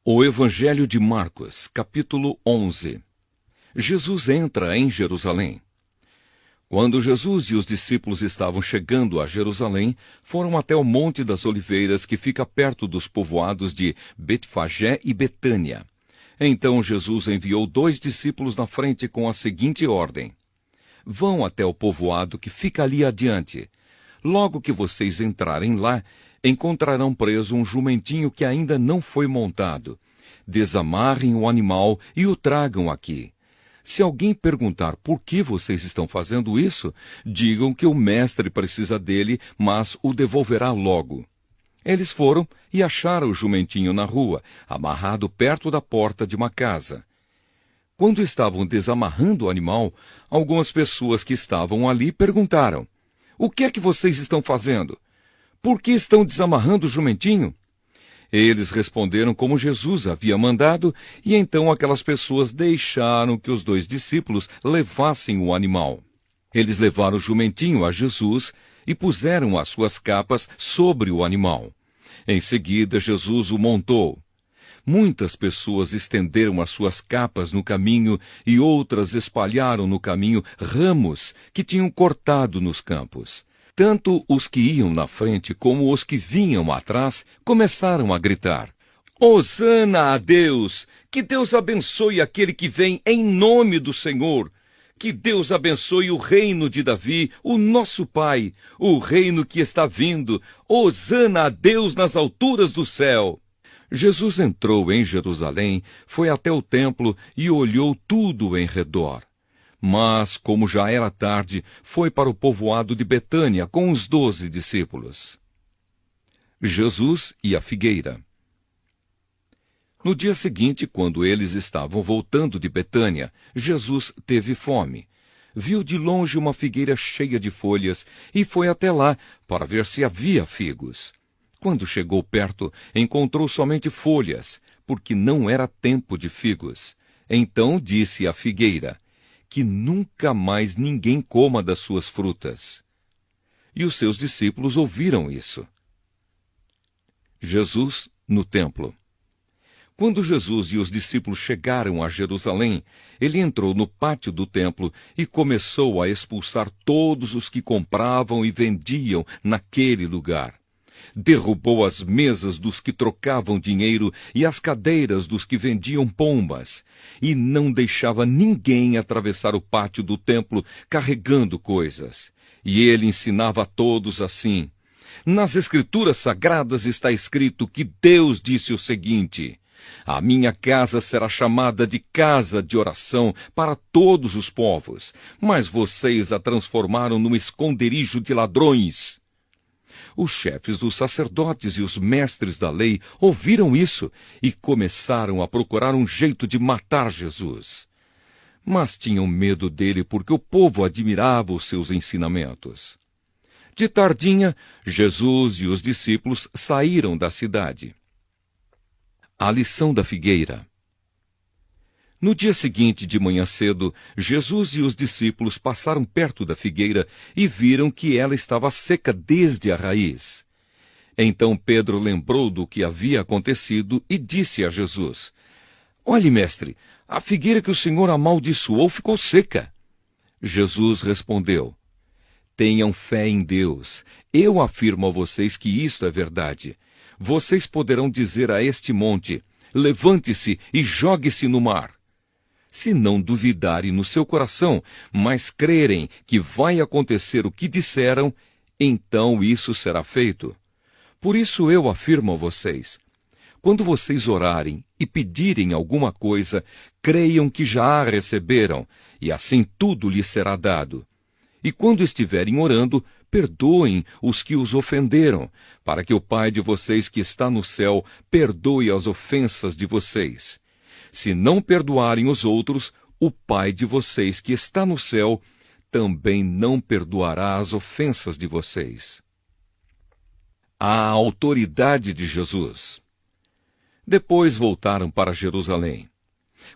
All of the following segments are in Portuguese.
O Evangelho de Marcos, capítulo 11. Jesus entra em Jerusalém. Quando Jesus e os discípulos estavam chegando a Jerusalém, foram até o Monte das Oliveiras, que fica perto dos povoados de Betfagé e Betânia. Então Jesus enviou 2 discípulos na frente com a seguinte ordem: Vão até o povoado que fica ali adiante. Logo que vocês entrarem lá, encontrarão preso um jumentinho que ainda não foi montado. Desamarrem o animal e o tragam aqui. Se alguém perguntar por que vocês estão fazendo isso, digam que o mestre precisa dele, mas o devolverá logo. Eles foram e acharam o jumentinho na rua, amarrado perto da porta de uma casa. Quando estavam desamarrando o animal, algumas pessoas que estavam ali perguntaram: O que é que vocês estão fazendo? Por que estão desamarrando o jumentinho? Eles responderam como Jesus havia mandado, e então aquelas pessoas deixaram que os 2 discípulos levassem o animal. Eles levaram o jumentinho a Jesus e puseram as suas capas sobre o animal. Em seguida, Jesus o montou. Muitas pessoas estenderam as suas capas no caminho e outras espalharam no caminho ramos que tinham cortado nos campos. Tanto os que iam na frente como os que vinham atrás começaram a gritar: Hosana a Deus! Que Deus abençoe aquele que vem em nome do Senhor! Que Deus abençoe o reino de Davi, o nosso pai, o reino que está vindo! Hosana a Deus nas alturas do céu! Jesus entrou em Jerusalém, foi até o templo e olhou tudo em redor. Mas, como já era tarde, foi para o povoado de Betânia com os 12 discípulos. Jesus e a figueira. No dia seguinte, quando eles estavam voltando de Betânia, Jesus teve fome. Viu de longe uma figueira cheia de folhas e foi até lá para ver se havia figos. Quando chegou perto, encontrou somente folhas, porque não era tempo de figos. Então disse à figueira: Que nunca mais ninguém coma das suas frutas. E os seus discípulos ouviram isso. Jesus no templo. Quando Jesus e os discípulos chegaram a Jerusalém, ele entrou no pátio do templo e começou a expulsar todos os que compravam e vendiam naquele lugar. Derrubou as mesas dos que trocavam dinheiro e as cadeiras dos que vendiam pombas, e não deixava ninguém atravessar o pátio do templo carregando coisas. E ele ensinava a todos assim: Nas Escrituras Sagradas está escrito que Deus disse o seguinte: A minha casa será chamada de casa de oração para todos os povos, mas vocês a transformaram num esconderijo de ladrões. Os chefes dos sacerdotes e os mestres da lei ouviram isso e começaram a procurar um jeito de matar Jesus. Mas tinham medo dele porque o povo admirava os seus ensinamentos. De tardinha, Jesus e os discípulos saíram da cidade. A lição da figueira. No dia seguinte, de manhã cedo, Jesus e os discípulos passaram perto da figueira e viram que ela estava seca desde a raiz. Então Pedro lembrou do que havia acontecido e disse a Jesus: Olhe, mestre, a figueira que o Senhor amaldiçoou ficou seca. Jesus respondeu: Tenham fé em Deus. Eu afirmo a vocês que isto é verdade. Vocês poderão dizer a este monte: Levante-se e jogue-se no mar. Se não duvidarem no seu coração, mas crerem que vai acontecer o que disseram, então isso será feito. Por isso eu afirmo a vocês: quando vocês orarem e pedirem alguma coisa, creiam que já a receberam, e assim tudo lhes será dado. E quando estiverem orando, perdoem os que os ofenderam, para que o Pai de vocês que está no céu perdoe as ofensas de vocês. Se não perdoarem os outros, o Pai de vocês que está no céu também não perdoará as ofensas de vocês. A autoridade de Jesus. Depois voltaram para Jerusalém.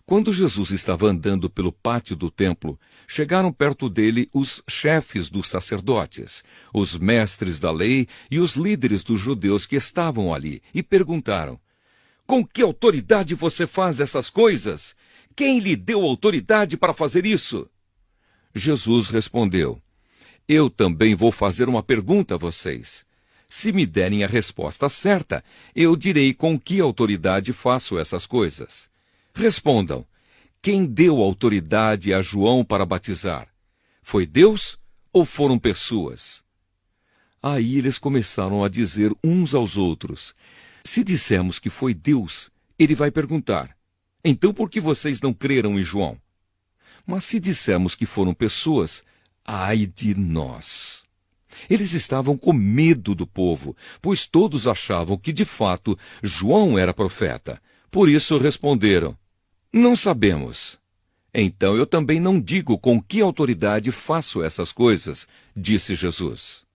Quando Jesus estava andando pelo pátio do templo, chegaram perto dele os chefes dos sacerdotes, os mestres da lei e os líderes dos judeus que estavam ali, e perguntaram: Com que autoridade você faz essas coisas? Quem lhe deu autoridade para fazer isso? Jesus respondeu: Eu também vou fazer uma pergunta a vocês. Se me derem a resposta certa, eu direi com que autoridade faço essas coisas. Respondam: quem deu autoridade a João para batizar? Foi Deus ou foram pessoas? Aí eles começaram a dizer uns aos outros: se dissermos que foi Deus, ele vai perguntar: então por que vocês não creram em João? Mas se dissermos que foram pessoas, ai de nós! Eles estavam com medo do povo, pois todos achavam que, de fato, João era profeta. Por isso responderam: não sabemos. Então eu também não digo com que autoridade faço essas coisas, disse Jesus.